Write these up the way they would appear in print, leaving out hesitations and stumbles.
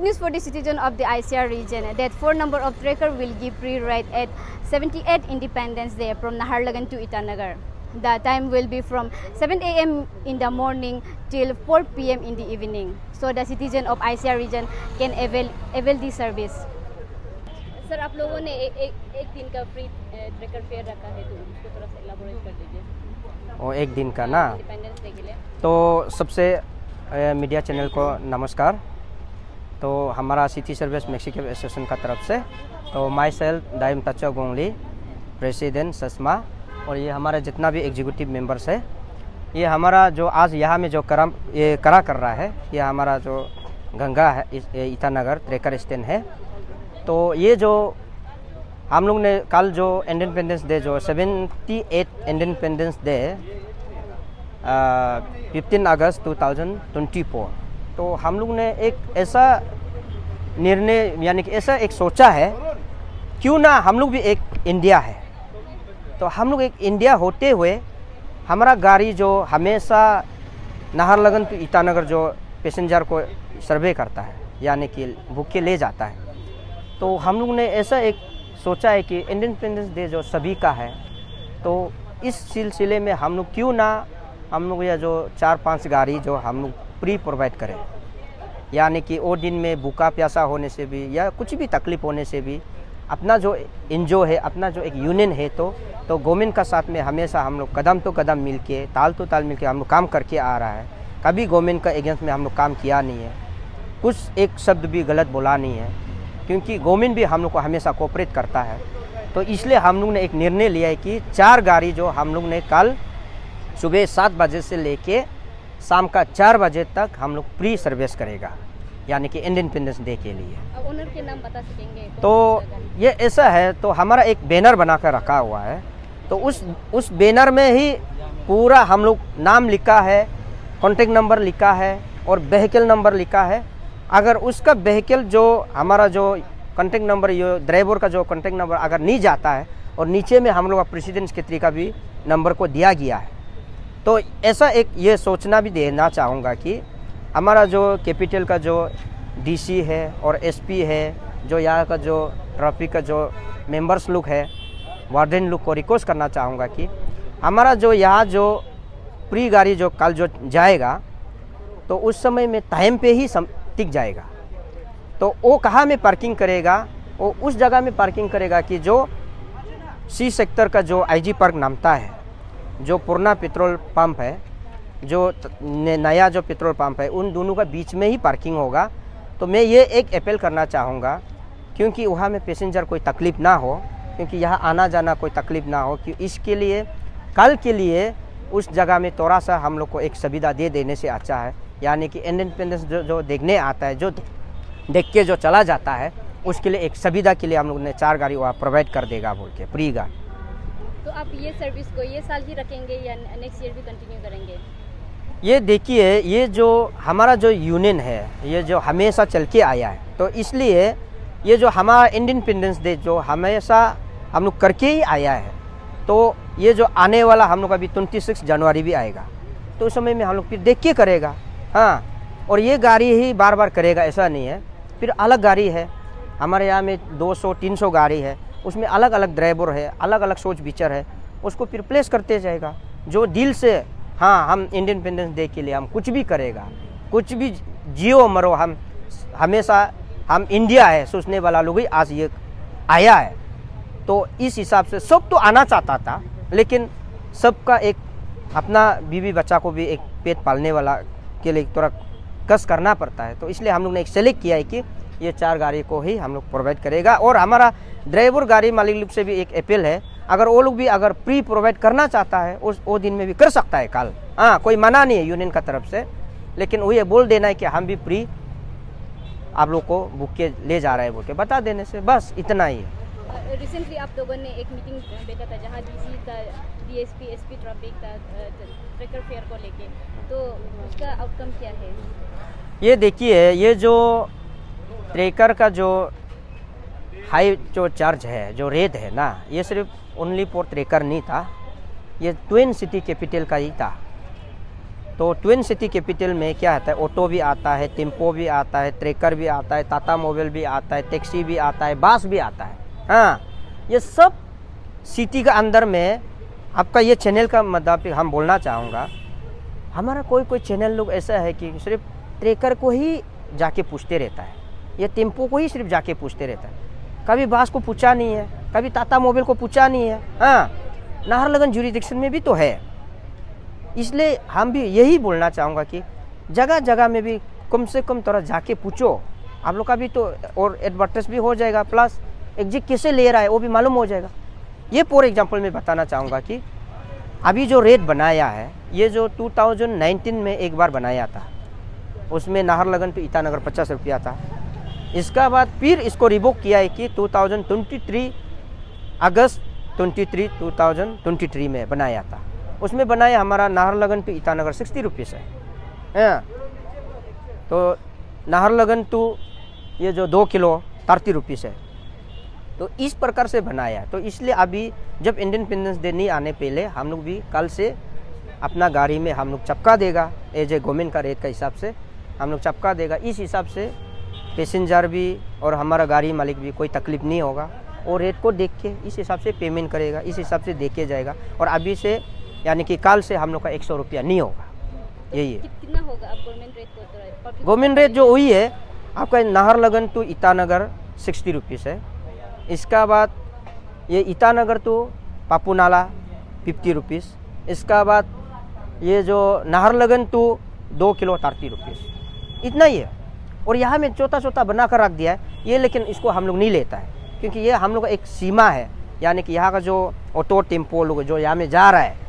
Good news for the citizen of the ICR region that 4 number of trekker will give free ride at 78 Independence Day from Naharlagan to Itanagar. The time will be from 7 a.m. in the morning till 4 p.m. in the evening. So the citizen of ICR region can avail this service. Sir आप लोगों ने एक दिन का free trekker fair रखा है तो उसको थोड़ा सा एलाबोरेट कर दीजिए। और एक दिन का ना इंडिपेंडेंस डे के लिए। तो सबसे मीडिया चैनल को नमस्कार। तो हमारा सिटी सर्विस मैक्सिको एसोसिएशन का तरफ से तो माई सेल्फ दाइम तच्चा गोंगली प्रेसिडेंट ससमा और ये हमारा जितना भी एग्जीक्यूटिव मेंबर्स है, ये हमारा जो आज यहाँ में जो करा कर रहा है, ये हमारा जो गंगा है ईटानगर ट्रेकर स्टैंड है। तो ये जो हम लोग ने कल जो इंडिपेंडेंस डे जो 78 इंडिपेंडेंस डे 15 अगस्त 2024, तो हम लोग ने एक ऐसा निर्णय यानी कि ऐसा एक सोचा है, क्यों ना हम लोग भी एक इंडिया है। तो हम लोग एक इंडिया होते हुए हमारा गाड़ी जो हमेशा नाहरलगुन टू ईटानगर जो पैसेंजर को सर्वे करता है यानी कि भूख के ले जाता है, तो हम लोग ने ऐसा एक सोचा है कि इंडिपेंडेंस डे जो सभी का है, तो इस सिलसिले में हम लोग क्यों ना हम लोग यह जो 4-5 गाड़ी जो हम लोग प्री प्रोवाइड करें, यानी कि वो दिन में भूखा प्यासा होने से भी या कुछ भी तकलीफ होने से भी अपना जो एनजीओ है, अपना जो एक यूनियन है, तो गवर्नमेंट का साथ में हमेशा हम लोग कदम तो कदम मिल के ताल तो ताल मिल के हम लोग काम करके आ रहा है। कभी गवर्नमेंट का एगेंस्ट में हम लोग काम किया नहीं है, कुछ एक शब्द भी गलत बोला नहीं है, क्योंकि गवर्नमेंट भी हम लोग को हमेशा कोऑपरेट करता है। तो इसलिए हम लोग ने एक निर्णय लिया है कि 4 गाड़ी जो हम लोग ने कल सुबह 7 बजे से लेके शाम का 4 बजे तक हम लोग प्री सर्विस करेगा, यानी कि इंडिपेंडेंस डे के लिए। अब ओनर के नाम बता सकेंगे? तो ये ऐसा है, तो हमारा एक बैनर बना कर रखा हुआ है, तो उस बैनर में ही पूरा हम लोग नाम लिखा है, कॉन्टेक्ट नंबर लिखा है और व्हीकल नंबर लिखा है। अगर उसका व्हीकल जो हमारा जो कॉन्टेक्ट नंबर ये ड्राइवर का जो कॉन्टेक्ट नंबर अगर नहीं जाता है और नीचे में हम लोग का प्रेसिडेंस के तरीका भी नंबर को दिया गया है, तो ऐसा एक ये सोचना भी देना चाहूँगा कि हमारा जो कैपिटल का जो डीसी है और एसपी है, जो यहाँ का जो ट्रैफिक का जो मेंबर्स लोग है, वार्डन लोग को रिक्वेस्ट करना चाहूँगा कि हमारा जो यहाँ जो प्री गाड़ी जो कल जो जाएगा, तो उस समय में टाइम पे ही टिक जाएगा। तो वो कहाँ में पार्किंग करेगा, वो उस जगह में पार्किंग करेगा कि जो सी सेक्टर का जो आईजी पार्क नामता है, जो पुराना पेट्रोल पंप है, जो नया जो पेट्रोल पंप है, उन दोनों का बीच में ही पार्किंग होगा। तो मैं ये एक अपील करना चाहूँगा, क्योंकि वहाँ में पैसेंजर कोई तकलीफ़ ना हो, क्योंकि यहाँ आना जाना कोई तकलीफ़ ना हो, कि इसके लिए कल के लिए उस जगह में थोड़ा सा हम लोग को एक सुविधा दे देने से अच्छा है, यानी कि इंडिपेंडेंस जो देखने आता है, जो देख के जो चला जाता है, उसके लिए एक सुविधा के लिए हम लोग ने 4 गाड़ी वहाँ प्रोवाइड कर देगा बोल के फ्री गाड़ी। तो आप ये सर्विस को ये साल ही रखेंगे या नेक्स्ट ईयर भी कंटिन्यू करेंगे? ये देखिए, ये जो हमारा जो यूनियन है, ये जो हमेशा चल के आया है, तो इसलिए ये जो हमारा इंडिपेंडेंस डे जो हमेशा हम लोग करके ही आया है, तो ये जो आने वाला हम लोग अभी 26 जनवरी भी आएगा, तो उस समय में हम लोग फिर देख के करेगा। हाँ, और ये गाड़ी ही बार बार करेगा ऐसा नहीं है, फिर अलग गाड़ी है हमारे यहाँ में 200-300 गाड़ी है, उसमें अलग अलग ड्राइवर है, अलग अलग सोच विचार है, उसको फिर प्लेस करते जाएगा। जो दिल से हाँ हम इंडिपेंडेंस डे के लिए हम कुछ भी करेगा, कुछ भी जियो मरो, हम हमेशा हम इंडिया है सोचने वाला लोग ही आज ये आया है। तो इस हिसाब से सब तो आना चाहता था, लेकिन सबका एक अपना बीवी बच्चा को भी एक पेट पालने वाला के लिए थोड़ा कस करना पड़ता है। तो इसलिए हम लोग ने एक सेलेक्ट किया है कि ये 4 गाड़ी को ही हम लोग प्रोवाइड करेगा। और हमारा ड्राइवर गाड़ी मालिक लोग से भी एक अपील है, अगर वो लोग भी अगर प्री प्रोवाइड करना चाहता है वो दिन में भी कर सकता है कल। हाँ, कोई मना नहीं है यूनियन का तरफ से, लेकिन वो ये बोल देना है कि हम भी प्री आप लोग को बुक के ले जा रहे हैं बोल के बता देने से, बस इतना ही है। रिसेंटली आप लोगों ने एक मीटिंग बैठा था जहाँ डीसी का, डीएसपी, एसपी ट्रैफिक का ट्रेकर फेयर को लेके, तो उसका आउटकम क्या है? ये देखिए, ये जो ट्रेकर का जो हाई जो चार्ज है, जो रेट है ना, ये सिर्फ ओनली फॉर ट्रेकर नहीं था, ये ट्विन सिटी कैपिटल का ही था। तो ट्विन सिटी कैपिटल में क्या आता है, ऑटो भी आता है, टेम्पो भी आता है, ट्रैकर भी आता है, टाटा मोबाइल भी आता है, टैक्सी भी आता है, बस भी आता है। हाँ, ये सब सिटी का अंदर में आपका ये चैनल का मतलब हम बोलना चाहूँगा, हमारा कोई चैनल लोग ऐसा है कि सिर्फ ट्रैकर को ही जाके पूछते रहता है, ये टेम्पो को ही सिर्फ जाके पूछते रहता है, कभी बस को पूछा नहीं है, कभी टाटा मोबाइल को पूछा नहीं है। हाँ, नाहरलगुन जुरिडिक्शन में भी तो है। इसलिए हम भी यही बोलना चाहूँगा कि जगह जगह में भी कम से कम थोड़ा जाके पूछो, आप लोग का भी तो और एडवर्टाइज भी हो जाएगा, प्लस एग्जिट कैसे ले रहा है वो भी मालूम हो जाएगा। ये फॉर एग्जांपल मैं बताना चाहूँगा कि अभी जो रेट बनाया है, ये जो 2019 में एक बार बनाया था, उसमें नाहरलगुन टू ईटानगर 50 रुपया था। इसका बाद फिर इसको रिवोक किया है कि 2023 अगस्त 2023 में बनाया था। उसमें बनाया हमारा नाहरलगुन टू ईटानगर 60 रुपीज़ है। तो नाहरलगुन टू ये जो 2 किलो 30 रुपीज़ है। तो इस प्रकार से बनाया है। तो इसलिए अभी जब इंडिपेंडेंस डे नहीं आने पहले हम लोग भी कल से अपना गाड़ी में हम लोग चपका देगा, एज ए गवर्नमेंट का रेट का हिसाब से हम लोग चपका देगा। इस हिसाब से पैसेंजर भी और हमारा गाड़ी मालिक भी कोई तकलीफ नहीं होगा, और रेट को देख के इस हिसाब से पेमेंट करेगा, इस हिसाब से देखे जाएगा। और अभी से यानी कि कल से हम लोग का 100 रुपया नहीं होगा। यही है। कितना होगा अब गवर्नमेंट रेट को? गवर्नमेंट रेट जो हुई है आपका नाहरलगुन टू ईटानगर 60 रुपीज़ है। इसका बाद ये ईटानगर टू पापूनाला 50 रुपीज़। इसका बाद ये जो नाहरलगुन टू 2 किलो 30 रुपीज़, इतना ही है। और यहाँ में छोटा बना कर रख दिया है ये, लेकिन इसको हम लोग नहीं लेता है क्योंकि ये हम लोग का एक सीमा है। यानी कि यहाँ का जो ऑटो टेम्पो लोग जो यहाँ में जा रहा है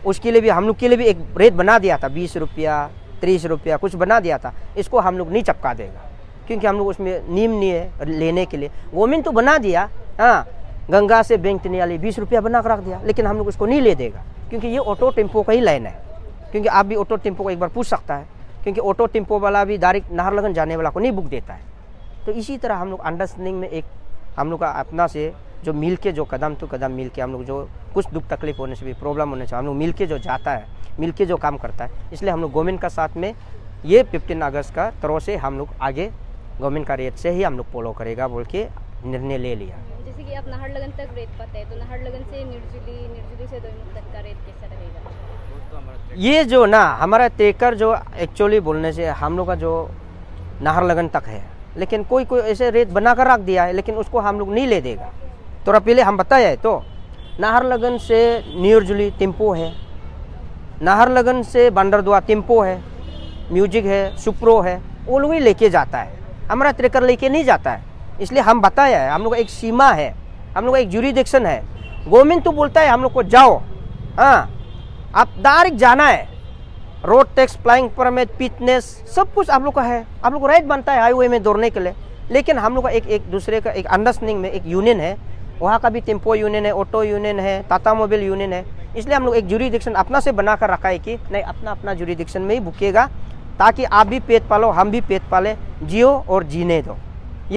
उसके लिए भी हम लोग के लिए भी एक रेट बना दिया था, 20 रुपया 30 रुपया कुछ बना दिया था। इसको हम लोग नहीं चपका देगा क्योंकि हम लोग उसमें नियम नहीं है लेने के लिए। गवर्नमेंट तो बना दिया, हाँ, गंगा से बैंकटनी वाली 20 रुपया बना कर रख दिया, लेकिन हम लोग उसको नहीं ले देगा क्योंकि ये ऑटो टेम्पो का ही लाइन है। क्योंकि आप भी ऑटो टेम्पो को एक बार पूछ सकता है, क्योंकि ऑटो टेम्पो वाला भी डायरेक्ट नाहरलगुन जाने वाला को नहीं बुक देता है। तो इसी तरह हम लोग अंडरस्टैंडिंग में एक हम लोग का अपना से जो मिल के जो कदम तो कदम मिल के हम लोग जो कुछ दुख तकलीफ होने से भी प्रॉब्लम होने से हम लोग मिल के जो जाता है, मिल के जो काम करता है, इसलिए हम लोग गवर्नमेंट का साथ में ये 15 अगस्त का तरह से हम लोग आगे गवर्नमेंट का रेट से ही हम लोग फॉलो करेगा बोल के निर्णय ले लिया। जैसे कि आप नाहरलगुन तक रेट पता है, तो नाहरलगुन से निर्जुली से दोईमुख तक का रेट कैसा रहेगा? ये जो ना हमारा ट्रैकर जो एक्चुअली बोलने से हम लोग का जो नाहरलगुन तक है, लेकिन कोई ऐसे रेट बना कर रख दिया है, लेकिन उसको हम लोग नहीं ले देगा। थोड़ा पहले हम बताया है, तो नाहरलगुन से निर्जुली टेम्पो है, नाहरलगुन से बंदरदुआ टेम्पो है, म्यूजिक है, सुप्रो है, वो लोग ही लेके जाता है, हमारा ट्रैकर लेके नहीं जाता है। इसलिए हम बताया है, हम लोग का एक सीमा है, हम लोग का एक जुरिडिक्शन है। गवर्नमेंट तो बोलता है हम लोग को जाओ, हाँ, आप डायरेक्ट जाना है, road tax, flying permit, fitness सब कुछ आप लोग का है, आप लोग को राइट बनता है हाईवे में दौड़ने के लिए। लेकिन हम लोग का एक दूसरे का एक अंडरस्टैंडिंग में एक यूनियन है, वहाँ का भी टेम्पो यूनियन है, ऑटो यूनियन है, टाटा मोबाइल यूनियन है। इसलिए हम लोग एक जुरिडिक्शन अपना से बना कर रखा है कि नहीं, अपना जुरिडिक्शन में ही बुकेगा, ताकि आप भी पेट पालो, हम भी पेट पाले, जियो और जीने दो।